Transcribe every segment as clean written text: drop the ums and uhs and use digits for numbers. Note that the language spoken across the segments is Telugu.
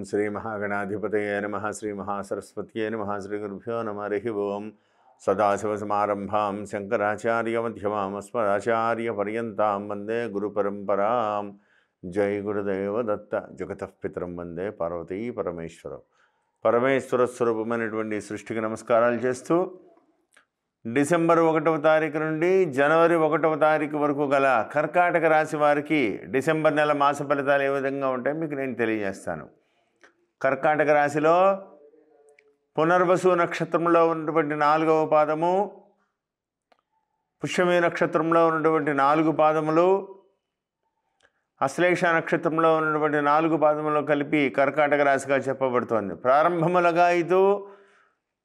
శ్రీ మహాగణాధిపతయే నమః శ్రీ మహాసరస్వత్యే నమః శ్రీ గురుభ్యో నమః హరి ఓం సదాశివసమారంభాం శంకరాచార్యమధ్యమాం అస్మదాచార్యపర్యంతాం వందే గురుపరంపరాం. జై గురుదేవ దత్త. జగతః పితరం వందే పార్వతీ పరమేశ్వరం. పరమేశ్వర స్వరూపమైనటువంటి సృష్టికి నమస్కారాలు చేస్తూ డిసెంబర్ 1వ తారీఖు నుండి జనవరి 1వ తారీఖు వరకు గల కర్కాటక రాశి వారికి డిసెంబర్ నెల మాస ఫలితాలు ఏ విధంగా ఉంటాయో మీకు నేను తెలియజేస్తాను. కర్కాటక రాశిలో పునర్వసు నక్షత్రంలో ఉన్నటువంటి 4వ పాదము, పుష్యమి నక్షత్రంలో ఉన్నటువంటి 4 పాదములు, అశ్లేష నక్షత్రంలో ఉన్నటువంటి 4 పాదములు కలిపి కర్కాటక రాశిగా చెప్పబడుతోంది. ప్రారంభములుగా ఇదు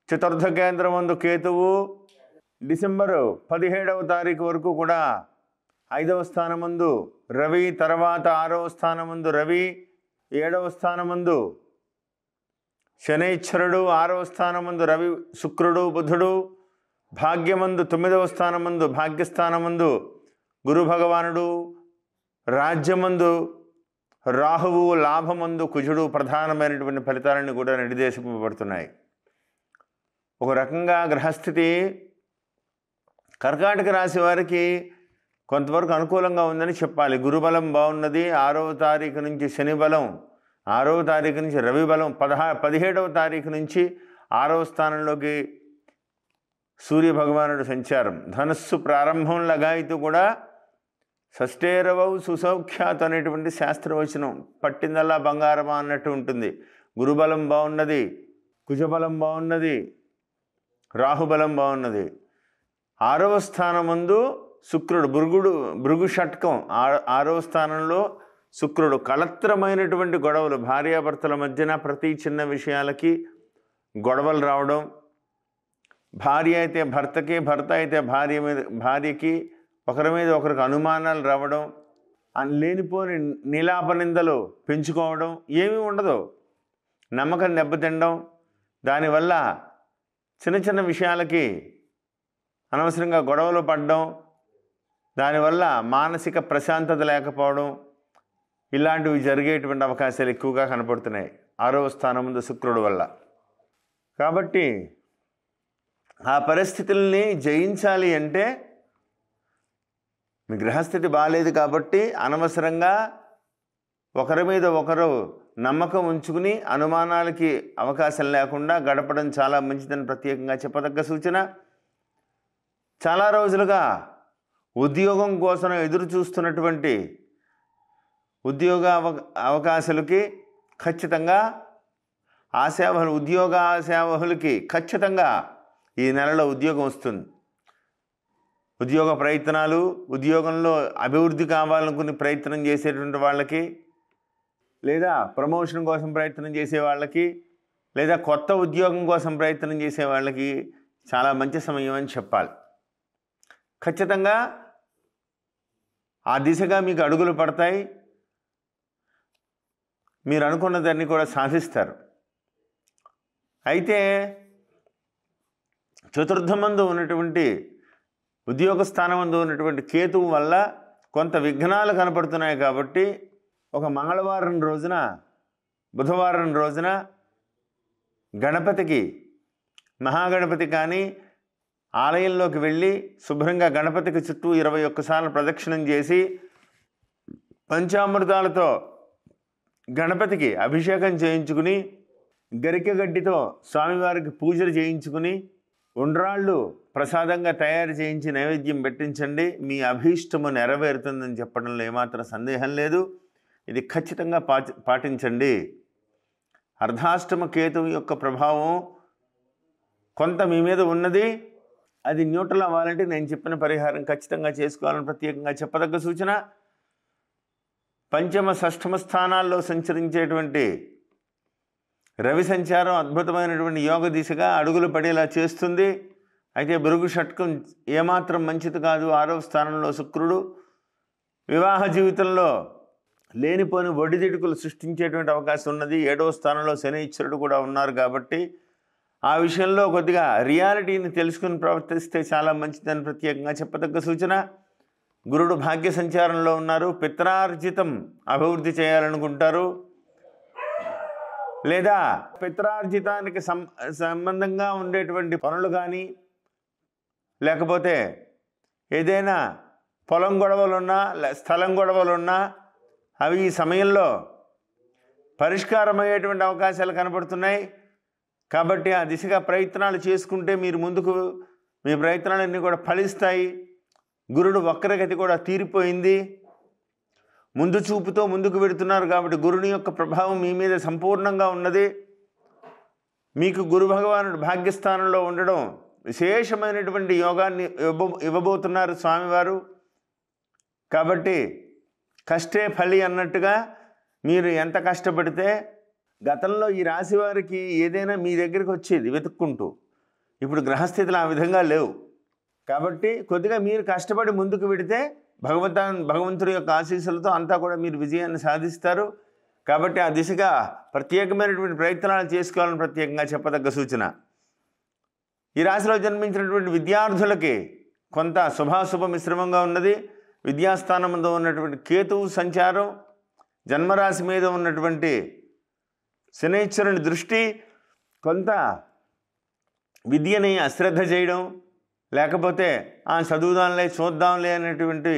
చతుర్థ కేంద్రమందు కేతువు డిసెంబరు 17వ తారీఖు వరకు కూడా 5వ స్థానమందు రవి, తర్వాత 6వ స్థానమందు రవి, 7వ స్థానమందు శనైశ్వరుడు, 6వ స్థానమందు రవి శుక్రుడు బుధుడు, భాగ్యమందు 9వ స్థానమందు భాగ్యస్థానమందు గురు భగవానుడు, రాజ్యమందు రాహువు, లాభమందు కుజుడు ప్రధానమైనటువంటి ఫలితాలను కూడా నిర్దేశింపబడుతున్నాయి. ఒక రకంగా గ్రహస్థితి కర్కాటక రాశి వారికి కొంతవరకు అనుకూలంగా ఉందని చెప్పాలి. గురుబలం బాగున్నది. 6వ తారీఖు నుంచి శని బలం, 6వ తారీఖు నుంచి రవి బలం, 17వ తారీఖు నుంచి 6వ స్థానంలోకి సూర్య భగవానుడు సంచారం. ధనస్సు ప్రారంభం లగాయితూ కూడా షష్టేరవౌ సుసౌఖ్యాత్ అనేటువంటి శాస్త్రవచనం, పట్టిందల్లా బంగారమా అన్నట్టు ఉంటుంది. గురుబలం బాగున్నది, కుజబలం బాగున్నది, రాహుబలం బాగున్నది. 6వ స్థానమందు శుక్రుడు, భృగు షట్కం, 6వ స్థానంలో శుక్రుడు. కళత్రమైనటువంటి గొడవలు, భార్యాభర్తల మధ్యన ప్రతి చిన్న విషయాలకి గొడవలు రావడం, భార్య అయితే భర్తకి, భర్త అయితే భార్యకి ఒకరి మీద ఒకరికి అనుమానాలు రావడం, లేనిపోని నీలాపనిందలు పెంచుకోవడం, ఏమీ ఉండదు. నమ్మకం దెబ్బతినడం, దానివల్ల చిన్న చిన్న విషయాలకి అనవసరంగా గొడవలు పడడం, దానివల్ల మానసిక ప్రశాంతత లేకపోవడం, ఇలాంటివి జరిగేటువంటి అవకాశాలు ఎక్కువగా కనపడుతున్నాయి 6వ స్థానం ముందు శుక్రుడు వల్ల. కాబట్టి ఆ పరిస్థితుల్ని జయించాలి అంటే మీ గ్రహస్థితి బాగాలేదు కాబట్టి అనవసరంగా ఒకరి మీద ఒకరు నమ్మకం ఉంచుకుని అనుమానాలకి అవకాశం లేకుండా గడపడం చాలా మంచిదని ప్రత్యేకంగా చెప్పదగ్గ సూచన. చాలా రోజులుగా ఉద్యోగం కోసం ఎదురు చూస్తున్నటువంటి ఉద్యోగ అవకాశాలకి ఖచ్చితంగా ఉద్యోగ ఆశావహులకి ఖచ్చితంగా ఈ నెలలో ఉద్యోగం వస్తుంది. ఉద్యోగ ప్రయత్నాలు, ఉద్యోగంలో అభివృద్ధి కావాలనుకుని ప్రయత్నం చేసేటువంటి వాళ్ళకి, లేదా ప్రమోషన్ కోసం ప్రయత్నం చేసే వాళ్ళకి, లేదా కొత్త ఉద్యోగం కోసం ప్రయత్నం చేసే వాళ్ళకి చాలా మంచి సమయం అని చెప్పాలి. ఖచ్చితంగా ఆ దిశగా మీకు అడుగులు పడతాయి. మీరు అనుకున్న దాన్ని కూడా సాధిస్తారు. అయితే చతుర్థమందు ఉన్నటువంటి ఉద్యోగ స్థానమందు ఉన్నటువంటి కేతువు వల్ల కొంత విఘ్నాలు కనపడుతున్నాయి. కాబట్టి ఒక మంగళవారం రోజున, బుధవారం రోజున గణపతికి, మహాగణపతి కానీ ఆలయంలోకి వెళ్ళి శుభ్రంగా గణపతికి చుట్టూ 21 సార్లు ప్రదక్షిణం చేసి పంచామృతాలతో గణపతికి అభిషేకం చేయించుకుని, గరిక గడ్డితో స్వామివారికి పూజలు చేయించుకుని, ఉండ్రాళ్ళు ప్రసాదంగా తయారు చేయించి నైవేద్యం పెట్టించండి. మీ అభీష్టము నెరవేరుతుందని చెప్పడంలో ఏమాత్రం సందేహం లేదు. ఇది ఖచ్చితంగా పాటించండి. అర్ధాష్టమ కేతువు యొక్క ప్రభావం కొంత మీ మీద ఉన్నది. అది న్యూట్రల్ అవ్వాలంటే నేను చెప్పిన పరిహారం ఖచ్చితంగా చేసుకోవాలని ప్రత్యేకంగా చెప్పదగ్గ సూచన. పంచమ షష్ఠమ స్థానాల్లో సంచరించేటువంటి రవి సంచారం అద్భుతమైనటువంటి యోగ దిశగా అడుగులు పడేలా చేస్తుంది. అయితే భృగు షట్కం ఏమాత్రం మంచిది కాదు. 6వ స్థానంలో శుక్రుడు. వివాహ జీవితంలో లేనిపోని ఒడిదిడుకులు సృష్టించేటువంటి అవకాశం ఉన్నది. 7వ స్థానంలో శనైశ్వరుడు కూడా ఉన్నారు. కాబట్టి ఆ విషయంలో కొద్దిగా రియాలిటీని తెలుసుకుని ప్రవర్తిస్తే చాలా మంచిదని ప్రత్యేకంగా చెప్పదగ్గ సూచన. గురుడు భాగ్య సంచారంలో ఉన్నారు. పిత్రార్జితం అభివృద్ధి చేయాలనుకుంటారు. లేదా పిత్రార్జితానికి సంబంధంగా ఉండేటువంటి పనులు కానీ, లేకపోతే ఏదైనా పొలం గొడవలున్నా, స్థలం గొడవలున్నా అవి ఈ సమయంలో పరిష్కారమయ్యేటువంటి అవకాశాలు కనబడుతున్నాయి. కాబట్టి ఆ దిశగా ప్రయత్నాలు చేసుకుంటే మీరు ముందుకు మీ ప్రయత్నాలన్నీ కూడా ఫలిస్తాయి. గురుడు వక్రగతి కూడా తీరిపోయింది. ముందు చూపుతో ముందుకు వెడుతున్నారు కాబట్టి గురుని యొక్క ప్రభావం మీ మీద సంపూర్ణంగా ఉన్నది. మీకు గురు భగవానుడు భాగ్యస్థానంలో ఉండడం విశేషమైనటువంటి యోగాన్ని ఇవ్వబోతున్నారు స్వామివారు. కాబట్టి కష్టే ఫలి అన్నట్టుగా మీరు ఎంత కష్టపడితే, గతంలో ఈ రాశి వారికి ఏదైనా మీ దగ్గరికి వచ్చేది వెతుక్కుంటూ, ఇప్పుడు గ్రహస్థితులు ఆ విధంగా లేవు. కాబట్టి కొద్దిగా మీరు కష్టపడి ముందుకు వెడితే భగవంతుడి యొక్క ఆశీస్సులతో అంతా కూడా మీరు విజయాన్ని సాధిస్తారు. కాబట్టి ఆ దిశగా ప్రత్యేకమైనటువంటి ప్రయత్నాలు చేసుకోవాలని ప్రత్యేకంగా చెప్పదగ్గ సూచన. ఈ రాశిలో జన్మించినటువంటి విద్యార్థులకి కొంత శుభాశుభ మిశ్రమంగా ఉన్నది. విద్యాస్థానంలో ఉన్నటువంటి కేతువు సంచారం, జన్మరాశి మీద ఉన్నటువంటి శనైశ్వరుని దృష్టి కొంత విద్యని అశ్రద్ధ చేయడం, లేకపోతే చదువుదాంలే చూద్దాంలే అనేటువంటి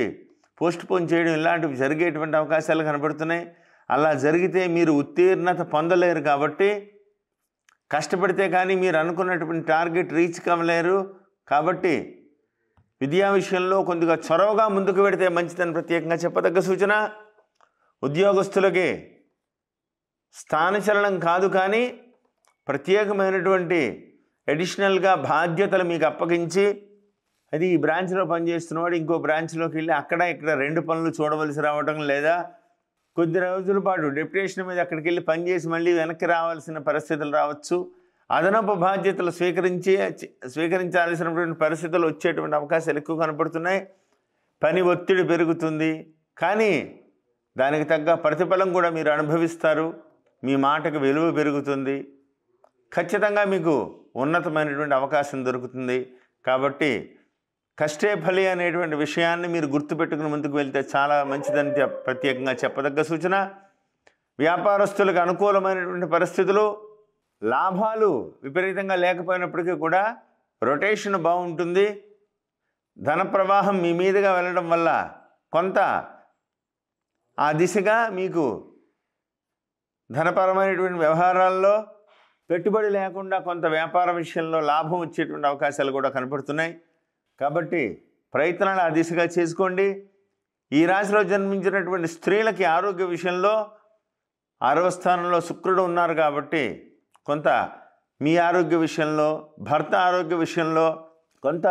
పోస్ట్ పోన్ చేయడం, ఇలాంటివి జరిగేటువంటి అవకాశాలు కనబడుతున్నాయి. అలా జరిగితే మీరు ఉత్తీర్ణత పొందలేరు. కాబట్టి కష్టపడితే కానీ మీరు అనుకున్నటువంటి టార్గెట్ రీచ్ కావలేరు. కాబట్టి విద్యా విషయంలో కొద్దిగా చొరవగా ముందుకు పెడితే మంచిదని ప్రత్యేకంగా చెప్పదగ్గ సూచన. ఉద్యోగస్తులకి స్థానచలనం కాదు, కానీ ప్రత్యేకమైనటువంటి అడిషనల్గా బాధ్యతలు మీకు అప్పగించి, అది ఈ బ్రాంచ్లో పనిచేస్తున్నవాడు ఇంకో బ్రాంచ్లోకి వెళ్ళి అక్కడ ఇక్కడ 2 పనులు చూడవలసి రావడం, లేదా కొద్ది రోజుల పాటు డెప్యుటేషన్ మీద అక్కడికి వెళ్ళి పనిచేసి మళ్ళీ వెనక్కి రావాల్సిన పరిస్థితులు రావచ్చు. అదనపు బాధ్యతలు స్వీకరించాల్సినటువంటి పరిస్థితులు వచ్చేటువంటి అవకాశాలు ఎక్కువ కనపడుతున్నాయి. పని ఒత్తిడి పెరుగుతుంది, కానీ దానికి తగ్గ ప్రతిఫలం కూడా మీరు అనుభవిస్తారు. మీ మాటకు విలువ పెరుగుతుంది. ఖచ్చితంగా మీకు ఉన్నతమైనటువంటి అవకాశం దొరుకుతుంది. కాబట్టి కష్టే ఫలి అనేటువంటి విషయాన్ని మీరు గుర్తుపెట్టుకుని ముందుకు వెళ్తే చాలా మంచిదని ప్రత్యేకంగా చెప్పదగ్గ సూచన. వ్యాపారస్తులకు అనుకూలమైనటువంటి పరిస్థితులు, లాభాలు విపరీతంగా లేకపోయినప్పటికీ కూడా రొటేషన్ బాగుంటుంది. ధన ప్రవాహం మీ మీదుగా వెళ్ళడం వల్ల కొంత ఆ దిశగా మీకు ధనపరమైనటువంటి వ్యవహారాల్లో పెట్టుబడి లేకుండా కొంత వ్యాపార విషయంలో లాభం వచ్చేటువంటి అవకాశాలు కూడా కనపడుతున్నాయి. కాబట్టి ప్రయత్నాలు ఆ దిశగా చేసుకోండి. ఈ రాశిలో జన్మించినటువంటి స్త్రీలకి ఆరోగ్య విషయంలో 6వ స్థానంలో శుక్రుడు ఉన్నారు కాబట్టి కొంత మీ ఆరోగ్య విషయంలో, భర్త ఆరోగ్య విషయంలో కొంత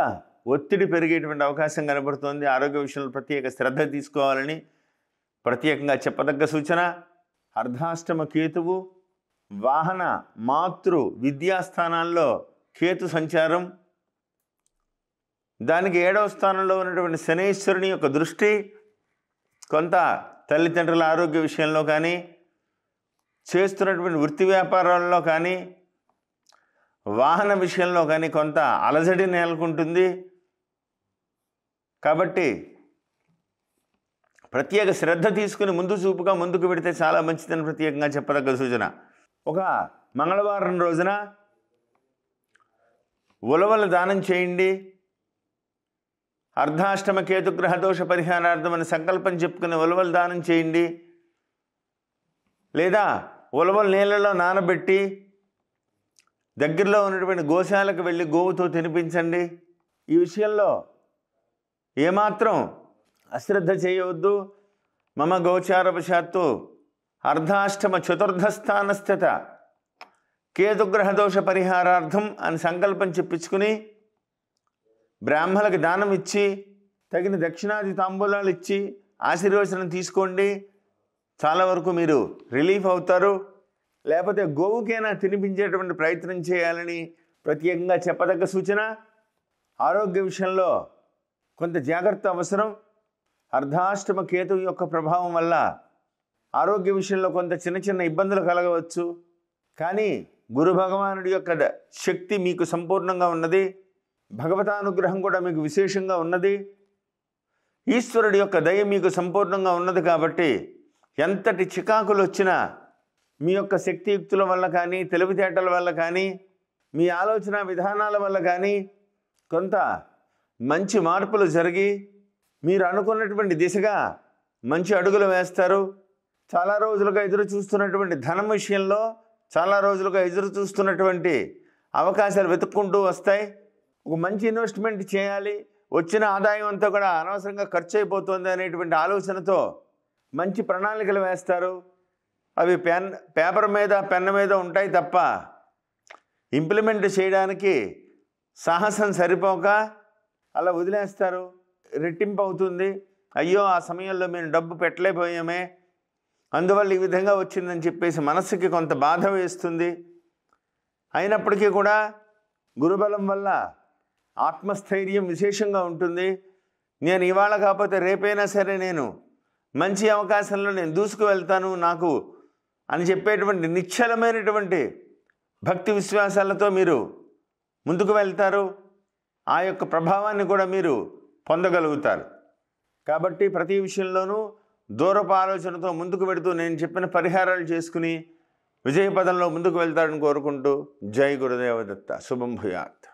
ఒత్తిడి పెరిగేటువంటి అవకాశం కనబడుతుంది. ఆరోగ్య విషయంలో ప్రత్యేక శ్రద్ధ తీసుకోవాలని ప్రత్యేకంగా చెప్పదగ్గ సూచన. అర్ధాష్టమ కేతువు, వాహన, మాతృ, విద్యాస్థానాల్లో కేతు సంచారం, దానికి 7వ స్థానంలో ఉన్నటువంటి శనైశ్వరుని యొక్క దృష్టి కొంత తల్లిదండ్రుల ఆరోగ్య విషయంలో కానీ, చేస్తున్నటువంటి వృత్తి వ్యాపారాల్లో కానీ, వాహన విషయంలో కానీ కొంత అలజడి నెలకొంటుంది. కాబట్టి ప్రత్యేక శ్రద్ధ తీసుకుని ముందు చూపుగా ముందుకు పెడితే చాలా మంచిదని ప్రత్యేకంగా చెప్పదగ్గ సూచన. ఒక మంగళవారం రోజున ఉలవలు దానం చేయండి. అర్ధాష్టమ కేతుగ్రహ దోష పరిహారార్థం అని సంకల్పం చెప్పుకుని ఉలవలు దానం చేయండి. లేదా ఉలవలు నీళ్ళలో నానబెట్టి దగ్గరలో ఉన్నటువంటి గోశాలకు వెళ్ళి గోవుతో తినిపించండి. ఈ విషయంలో ఏమాత్రం అశ్రద్ధ చేయవద్దు. మమ గోచారవశాత్తు అర్ధాష్టమ చతుర్థ స్థానస్థిత కేతుగ్రహ దోష పరిహారార్థం అని సంకల్పం చెప్పించుకుని బ్రాహ్మణులకు దానం ఇచ్చి తగిన దక్షిణాది తాంబూలాలు ఇచ్చి ఆశీర్వచనం తీసుకోండి. చాలా వరకు మీరు రిలీఫ్ అవుతారు. లేకపోతే గోవుకైనా తినిపించేటువంటి ప్రయత్నం చేయాలని ప్రత్యేకంగా చెప్పదగ్గ సూచన. ఆరోగ్య విషయంలో కొంత జాగ్రత్త అవసరం. అర్ధాష్టమ కేతువు యొక్క ప్రభావం వల్ల ఆరోగ్య విషయంలో కొంత చిన్న చిన్న ఇబ్బందులు కలగవచ్చు. కానీ గురు భగవానుడి యొక్క శక్తి మీకు సంపూర్ణంగా ఉన్నది. భగవతానుగ్రహం కూడా మీకు విశేషంగా ఉన్నది. ఈశ్వరుడి యొక్క దయ మీకు సంపూర్ణంగా ఉన్నది. కాబట్టి ఎంతటి చికాకులు వచ్చినా మీ యొక్క శక్తియుక్తుల వల్ల కానీ, తెలివితేటల వల్ల కానీ, మీ ఆలోచన విధానాల వల్ల కానీ కొంత మంచి మార్పులు జరిగి మీరు అనుకున్నటువంటి దిశగా మంచి అడుగులు వేస్తారు. చాలా రోజులుగా ఎదురు చూస్తున్నటువంటి ధనం విషయంలో చాలా రోజులుగా ఎదురు చూస్తున్నటువంటి అవకాశాలు వెతుక్కుంటూ వస్తాయి. ఒక మంచి ఇన్వెస్ట్మెంట్ చేయాలి, వచ్చిన ఆదాయం అంతా కూడా అనవసరంగా ఖర్చు అయిపోతుంది అనేటువంటి ఆలోచనతో మంచి ప్రణాళికలు వేస్తారు. అవి పేపర్ మీద పెన్ మీద ఉంటాయి తప్ప ఇంప్లిమెంట్ చేయడానికి సాహసం సరిపోక అలా వదిలేస్తారు. రెట్టింపు అవుతుంది. అయ్యో ఆ సమయంలో మేము డబ్బు పెట్టలేకపోయామే, అందువల్ల ఈ విధంగా వచ్చిందని చెప్పేసి మనస్సుకి కొంత బాధ వేస్తుంది. అయినప్పటికీ కూడా గురుబలం వల్ల ఆత్మస్థైర్యం విశేషంగా ఉంటుంది. నేను ఇవాళ కాకపోతే రేపైనా సరే నేను మంచి అవకాశంలో నేను దూసుకు వెళ్తాను నాకు అని చెప్పేటువంటి నిశ్చలమైనటువంటి భక్తి విశ్వాసాలతో మీరు ముందుకు వెళ్తారు. ఆ యొక్క ప్రభావాన్ని కూడా మీరు పొందగలుగుతారు. కాబట్టి ప్రతి విషయంలోనూ దూరపు ఆలోచనతో ముందుకు వెడుతూ నేను చెప్పిన పరిహారాలు చేసుకుని విజయపదంలో ముందుకు వెళ్తారని కోరుకుంటూ జై గురుదేవ దత్త. శుభం భూయాత్.